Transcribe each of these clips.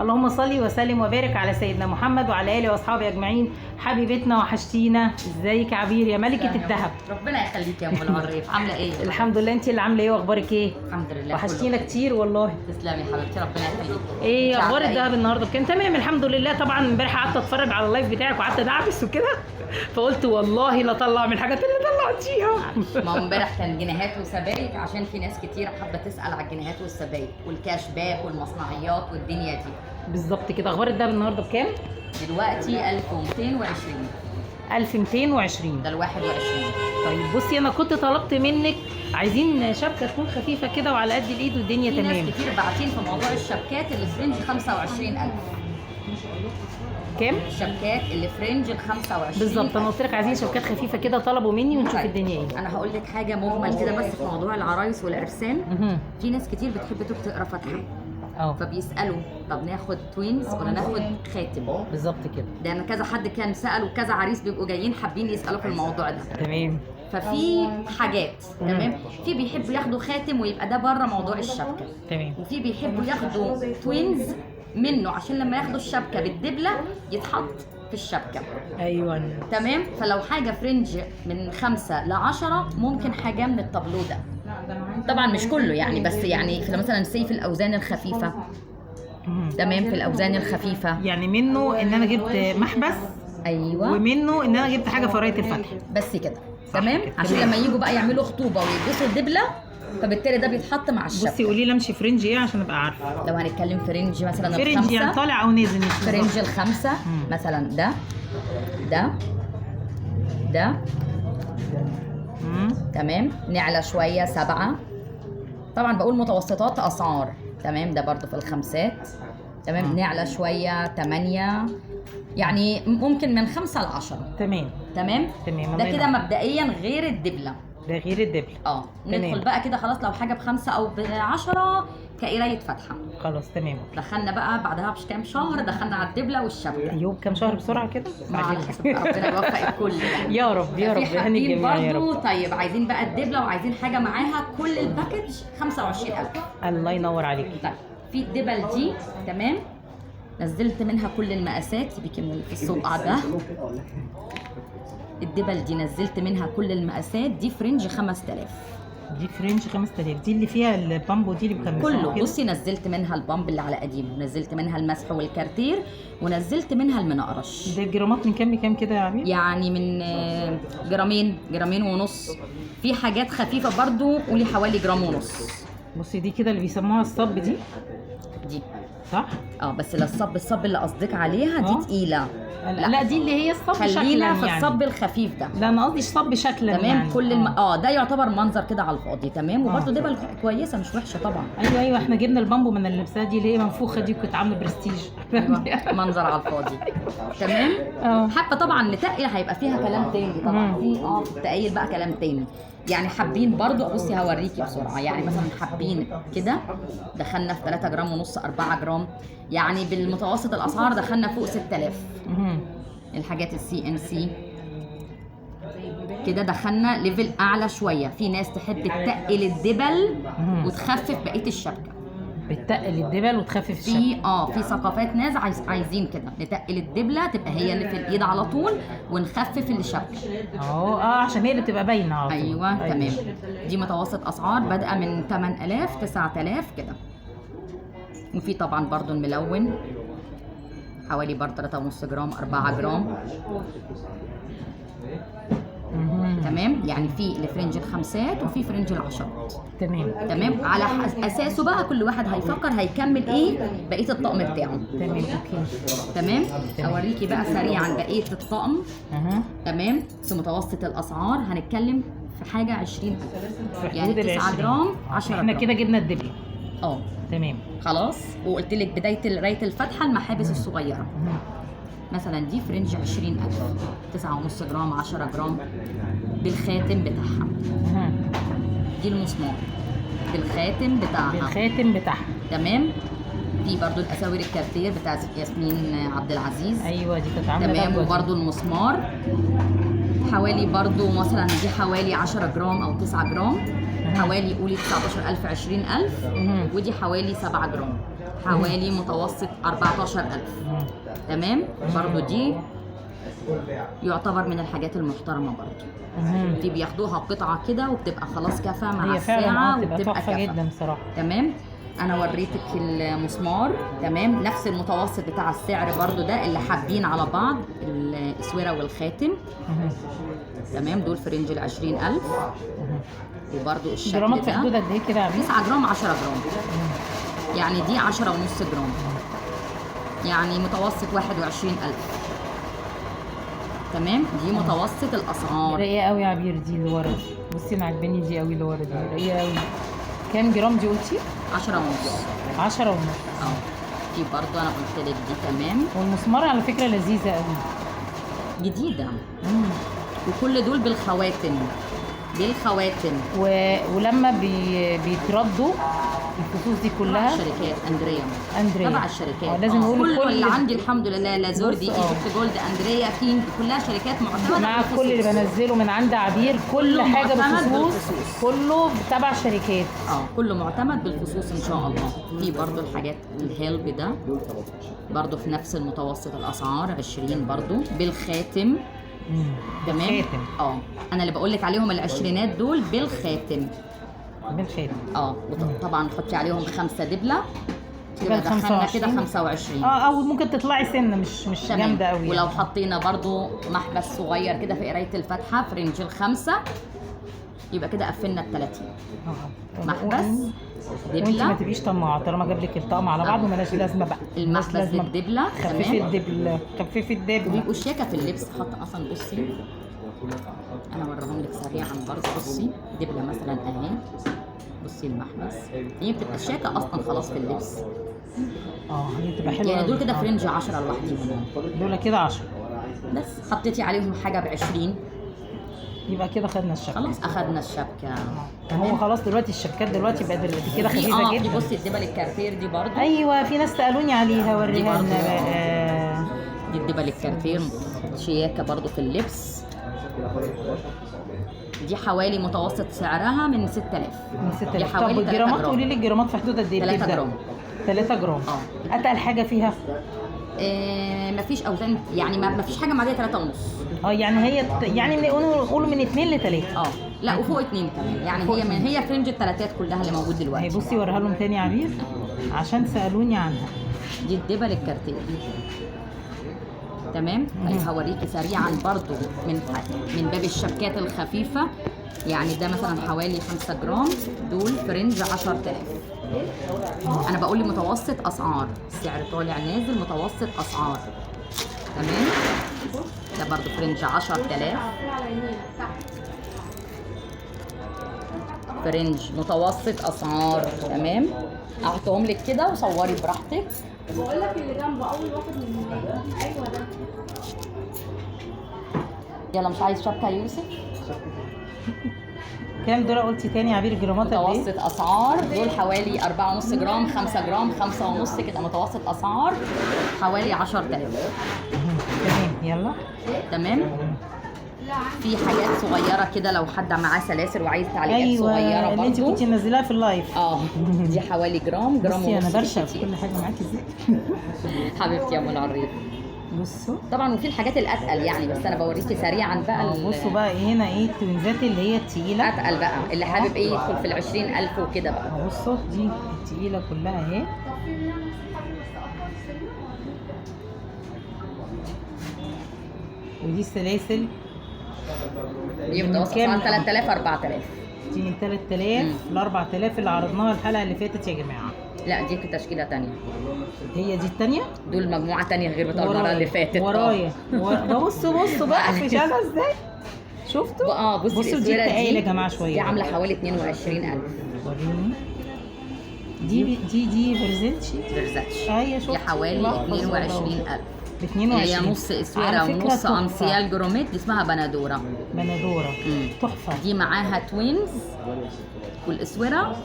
اللهم صل وسلم وبارك على سيدنا محمد وعلى اله واصحابه اجمعين. حبيبتنا وحشتينا، ازيك يا عبير يا ملكه الذهب؟ ربنا يخليك يا ام العريف، عامله ايه؟ الحمد لله، انت اللي عامله ايه واخبارك ايه؟ الحمد لله، وحشتينا كتير والله. تسلمي يا حبيبتي، ربنا يخليك. ايه اخبار الذهب النهارده؟ كان تمام الحمد لله. طبعا امبارح قعدت اتفرج على اللايف بتاعك وقعدت ادعبس وكده، فقلت والله لا اطلع من الحاجات اللي طلعتيها. ما هو امبارح كان جنيهات وسبائك، عشان في ناس كتير حابه تسال على الجنيهات والسبائك والكاش باك والمصنعيات والدنيا دي. بالظبط كده. اخبار الذهب النهارده بكام؟ دلوقتي 1220. 1220 ده ال 21. طيب بصي، انا كنت طلبت منك عايزين شبكه تكون خفيفه كده وعلى قد الايد والدنيا في تمام. ناس كتير باعتين في موضوع الشبكات اللي في رينج 25000. كام؟ الشبكات اللي في رينج ال 25 بالظبط، انا قلت لك عايزين شبكات خفيفه كده، طلبوا مني ونشوف طيب. الدنيا ايه. انا هقول لك حاجه مجمل كده بس في موضوع العرايس والعرسان. في ناس كتير بتحب تقرا فاتحه، فبيسالوا طب ناخد توينز ولا ناخد خاتم؟ بالظبط كده. ده انا كذا حد كان سال وكذا عريس بيبقوا جايين حابين يسالوا في الموضوع ده. تمام. ففي حاجات تمام، في بيحبوا ياخدوا خاتم ويبقى ده بره موضوع الشبكه، تمام. وفي بيحبوا ياخدوا توينز منه عشان لما ياخدوا الشبكه بالدبله يتحط في الشبكه. ايوه تمام. فلو حاجه في رينج من 5 ل 10 ممكن حاجه من التابلو ده. طبعا مش كله يعني، بس يعني في مثلا في الاوزان الخفيفه. تمام. في الاوزان الخفيفه يعني منه ان انا جبت محبس، ايوه، ومنه ان انا جبت حاجه في رايه الفتح. بس كده. تمام. عشان لما يجوا بقى يعملوا خطوبه ويلبسوا الدبله، فبالتالي ده بيتحط مع الشبكه. بصي قولي لي امشي في رينج ايه عشان ابقى عارفه. لو هنتكلم في رينج مثلا في رينج يعني طالع او نازل، في رينج الخمسه مثلا ده تمام. نعلى شويه 7. طبعا بقول متوسطات اسعار. تمام. ده برضو في الخمسات. تمام. نعلى شويه 8، يعني ممكن من 5 ل 10. تمام. تمام. تمام. ده كده مبدئيا غير الدبله. ده غير الدبل. ندخل بقى كده خلاص لو حاجه ب5 او ب10 كقرايه فاتحه. خلاص تمام. دخلنا بقى بعدها بكام شهر دخلنا على الدبله والشبكه. ايوه كام شهر بسرعه كده؟ على حسب ربنا يوفق الكل يعني. يا رب يا رب. في حابين يا برضه. رب. طيب عايزين بقى الدبله وعايزين حاجه معاها كل الباكج 25000. الله ينور عليك. طيب في الدبل دي تمام، نزلت منها كل المقاسات. سيبيكي من اللي في الصقع ده. الدبل دي نزلت منها كل المقاسات. دي في رينج 5000. دي في رينج 5000. دي اللي فيها البامبو دي اللي بكام كله. بصي نزلت منها البامب اللي على قديمه، ونزلت منها المسح والكارتير، ونزلت منها المنقرش. ده الجرامات من كام لكام كده يا عمي؟ يعني من جرامين ونص. في حاجات خفيفه برضو قولي حوالي جرام ونص. بصي دي كده اللي بيسموها الصب دي صح؟ بس الصب اللي قصدك عليها دي تقيله. لا دي اللي هي الصب شكلا، خلينا في يعني الصب الخفيف ده. لا انا قصدي الصب شكلا تمام يعني. كل ده يعتبر منظر كده على الفاضي. تمام. وبرده دبل كويسه مش وحشه طبعا. ايوه احنا جبنا البامبو من اللي لبسها دي اللي هي منفوخه دي، كنت عامله برستيج. منظر على الفاضي. تمام. حابه طبعا نتقل هيبقى فيها كلام تاني طبعا. في التقيل بقى كلام تاني يعني. حابين برضو بصي هوريكي بسرعه. يعني مثلا حابين كده دخلنا في 3 جرام ونص 4 جرام، يعني بالمتوسط الاسعار دخلنا فوق 6000. الحاجات السي ان سي كده دخلنا ليفل اعلى شويه. في ناس تحب تقل الدبل وتخفف بقيه الشبكه. بتقل الدبل وتخفف الشبكه. في ثقافات ناس عايزين كده نتقل الدبله تبقى هي اللي في الايد على طول، ونخفف الشبكه. عشان هي اللي بتبقى باينه على طول. ايوه تمام. دي متوسط اسعار بادئه من 8000 9000 كده. وفي طبعا برضو الملون حوالي برضه 3.5 جرام 4 جرام. تمام. يعني في اللي في رينج الخمسات وفي في رينج العشرات. تمام. على اساسه بقى كل واحد هيفكر هيكمل ايه بقيه الطقم بتاعه. تمام. اوريكي بقى سريعا بقيه الطقم. تمام. في متوسط الاسعار هنتكلم في حاجه 20000، يعني 9 جرام 10 جرام. احنا كده جبنا الدبل. تمام. خلاص. وقلت لك بدايه رايه الفتحه المحابس الصغيره. مثلا دي في رينج 20000، 9.5 جرام 10 جرام بالخاتم بتاعها. دي المسمار بالخاتم بتاعها. تمام. في برضو الاساور الكارتير بتاع ياسمين عبد العزيز. ايوه دي كانت عامله. تمام. وبرضو المسمار حوالي برضو مثلا دي حوالي 10 جرام او 9 جرام، حوالي قولي 19000 20000. ودي حوالي 7 جرام. حوالي متوسط 14000. تمام. برضو دي يعتبر من الحاجات المحترمه برضو. دي بياخدوها قطعه كده وبتبقى خلاص كافيه مع هي فعلا الساعه بتبقى وبتبقى تحفه كافيه. جدا بصراحه. تمام. انا وريتك المسمار. تمام. نفس المتوسط بتاع السعر برضو ده اللي حابين على بعض، الاسوره والخاتم. تمام. دول في رينج ال 20000. وبرضو الشكل جرامات في حدود ده قد ايه كده يا عبير؟ 9 جرام 10 جرام. يعني دي 10.5 جرام، يعني متوسط 21000. تمام. دي متوسط الاسعار. رقيقه قوي يا عبير دي اللي ورا دي. بصي انا عجباني دي قوي اللي ورا دي، رقيقه قوي. كام جرام دي قلتي؟ 10 ونص. 10 ونص. دي برضو انا قلت لك دي. تمام. والمسمار على فكره لذيذه قوي، جديده. وكل دول بالخواتم. بالخواتم. ولما بيتردوا الفصوص دي كلها شركات اندريا تبع الشركات. لازم نقول كل اللي عندي الحمد لله، لازور دي، ايجيبت جولد، اندريا، كينج، كلها شركات معتمده مع كل اللي بنزله من عند عبير، كل حاجه بالفصوص، كله تبع شركات. كله معتمد بالفصوص ان شاء الله. في برضو الحاجات الهيلب ده برضو في نفس المتوسط الاسعار 20 برضو بالخاتم. تمام. بالخاتم. انا اللي بقول لك عليهم العشرينات دول بالخاتم. بالخاتم. طبعا تحطي عليهم 5 دبله كده، يبقى دخلنا كده 25. او ممكن تطلعي سنه مش جامده قوي. ولو حطينا برضو محبس صغير كده في قرايه الفاتحه في رينج ال5 يبقى كده قفلنا ال 30. محبس وانت دبله. ما تبقيش طماعه طالما جاب لك الطقم على بعضه مالهاش لازمه بقى. المحبس بالدبله. خففي الدبله، خففي الدبله. بيبقوا شياكه في اللبس. حاطه اصلا بصي انا اوريهم لك سريعا برضه. بصي دبله مثلا اهي، بصي المحبس، هي بتبقى شياكه اصلا خلاص في اللبس. هي بتبقى حلوه يعني دول كده في رينج 10 لوحديهم. دول كده 10 بس. حطيتي عليهم حاجه ب 20 يبقى كده خدنا الشبكه. خلاص اخدنا الشبكه. هو خلاص دلوقتي الشبكات دلوقتي بقت كده خفيفه جدا. بصي الدبل الكارتير دي برضه. ايوه في ناس سالوني عليها، وريها لنا بقى. دي الدبل الكارتير شياكه برضه في اللبس. دي حوالي متوسط سعرها من 6000. من 6000. دي حوالي طب الجرامات قولي لي الجرامات في حدود قد ايه؟ 3 جرام. 3 جرام. اتقل حاجه فيها؟ مفيش اوزان، يعني مفيش حاجه معديه 3 ونص. يعني هي يعني نقول من 2 ل 3. لا وفوق 2 كمان، يعني هي في رينج الثلاثات كلها اللي موجود دلوقتي. هي بصي وريها لهم تاني يا عبير عشان سالوني عنها. دي الدبل الكارتيه. تمام. هوريكي سريعا برضو من باب الشبكات الخفيفه. يعني ده مثلا حوالي 5 جرام، دول في رينج 10000. انا بقول لي متوسط اسعار، السعر طالع نازل متوسط اسعار. تمام. ده برضو في رينج 10000. في رينج متوسط اسعار. تمام. احطهم لك كده وصوري براحتك. بقول لك اللي جنبه اول واحد من هناك. ايوه ده. يلا مش عايز شبكه يا يوسف؟ كام دول قلتي تاني يا عبير الجرامات قد ايه؟ متوسط اسعار دول حوالي 4.5 جرام، 5 جرام، 5.5 كده متوسط اسعار حوالي 10000. تمام. يلا. تمام. في حاجات صغيره كده لو حد معاه سلاسل وعايز تعليقات صغيره برضه اللي انت كنتي منزلاها في اللايف. دي حوالي جرام ونص. بصي انا برشا كل حاجه معاكي ازاي. حبيبتي يا ام العريض. بصوا طبعا وفي الحاجات الاتقل يعني، بس انا بوريكي سريعا بقى. بصوا بقى هنا ايه التوينزات اللي هي التقيله اتقل بقى، اللي حابب ايه يدخل في ال 20000 وكده بقى. بصوا دي التقيله كلها اهي. ودي السلاسل يبقى وصل 3000 4000. دي من 3000 ل 4000 اللي عرضناها الحلقه اللي فاتت يا جماعه. لا دي تشكيله تانية. هي دي التانية؟ دول مجموعه تانية غير بتوع المره اللي فاتت. ورايا بصوا بقى مش انا ازاي شفتوا؟ بصوا دي التقايل يا جماعه شويه. دي عامله حوالي 22000. وريني دي فيرزاتشي. هي شوفي دي حوالي 22000. ب 22 هي نص اسوره ونص انسيال جروميت. دي اسمها بنادوره. تحفه. دي معاها توينز والاسوره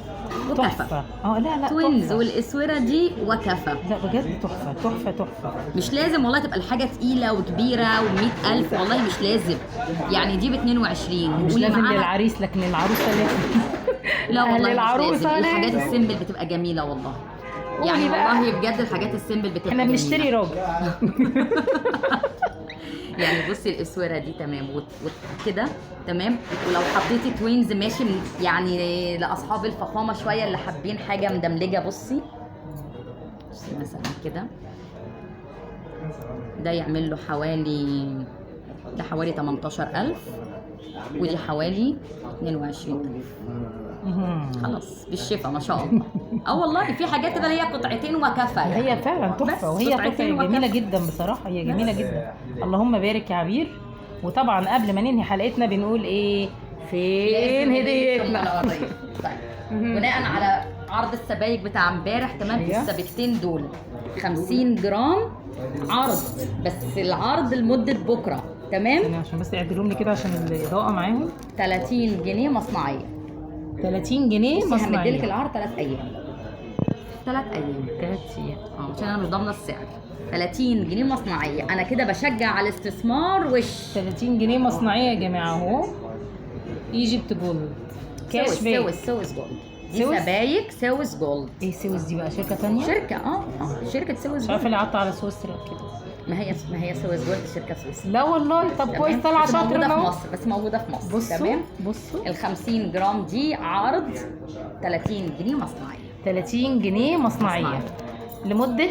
وكفه. لا توينز والاسوره دي وكفه. لا بجد تحفه. مش لازم والله تبقى الحاجه تقيله وكبيره و100000، والله مش لازم. يعني دي ب 22 مش لازم للعريس، لكن للعروسه لازم. لا والله مش لازم. الحاجات السيمبل بتبقى جميله والله. يعني قولي بقى. والله بجد الحاجات السيمبل بتبقى احنا جميلة. بنشتري راجل. يعني بصي الاسوره دي تمام وكده تمام. ولو حطيتي توينز ماشي يعني لاصحاب الفخامه شويه اللي حابين حاجه مدملجه. بصي مثلا كده ده يعمل له حوالي، ده حوالي 18,000 ودي حوالي 22,000. خلاص بالشفا ما شاء الله. والله في حاجات كده هي قطعتين وكفى يعني. هي فعلا تحفه، وهي تحفه جميله جدا بصراحه، هي جميله جدا. اللهم بارك يا عبير. وطبعا قبل ما ننهي حلقتنا بنقول ايه؟ فين هديتنا؟ طيب بناء على عرض السبايك بتاع امبارح تمام. أيوة. السبيكتين دول 50 جرام عرض، بس العرض لمده بكره تمام. عشان بس يعدلهم لي كده عشان الاضاءه معاهم. 30 جنيه مصنعيه. 30 جنيه همديلك مصنعيه. العرض 3 ايام. 3 ايام. 3 ايام. عشان انا مش ضامنه السعر. 30 جنيه مصنعيه، انا كده بشجع على الاستثمار. وش 30 جنيه مصنعيه يا جماعه اهو. ايجيبت جولد كاش باك. سويس جولد. دي سويس؟ سبايك سويس جولد. ايه سويس دي بقى؟ شركه ثانيه؟ شركه شركه سويس مش عارفه جولد. اللي قعدت على سويسرا كده. ما هي سويس جولد شركه سويسرا. لا والله. طب كويس، تمام؟ طالعه بس شاطره موجوده في اهو. مصر، بس موجوده في مصر. بصوا تمام. بصوا ال 50 جرام دي عرض 30 جنيه مصنعيه. 30 جنيه مصنعيه لمده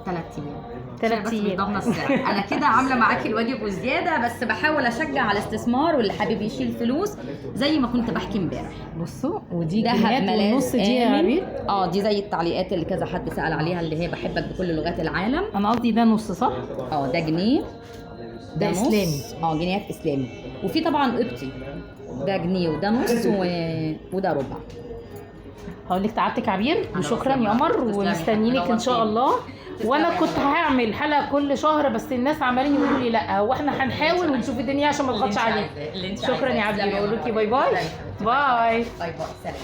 3 ايام. 3 بس أيام. مش ضامنه السعر. انا كده عامله معاكي الواجب وزياده، بس بحاول اشجع على الاستثمار واللي حابب يشيل فلوس زي ما كنت بحكي امبارح. بصوا ودي دهب جنيهات ملاذ والنص دي يا آمن. عبير. دي زي التعليقات اللي كذا حد سأل عليها، اللي هي بحبك بكل لغات العالم. انا قصدي ده نص صح؟ ده جنيه. ده نص. إسلامي. جنيهات اسلامي. وفي طبعا قبطي، ده جنيه وده نص وده ربع. هقول لك تعبتك يا عبير أنا وشكرا بسلم يا عليك. قمر، تسلمي. ومستنيينك ان شاء الله. تسلمي وانا يا كنت قمر. هعمل حلقه كل شهر، بس الناس عمالين يقولوا لي لا، هو احنا هنحاول ونشوف الدنيا عشان ما اللي نضغطش انت عليك. عايزاه، اللي انت شكرا عايزاه. يا عبير، تسلمي يا بقول لك قمر. باي باي. تسلمي. باي. باي باي. سلام.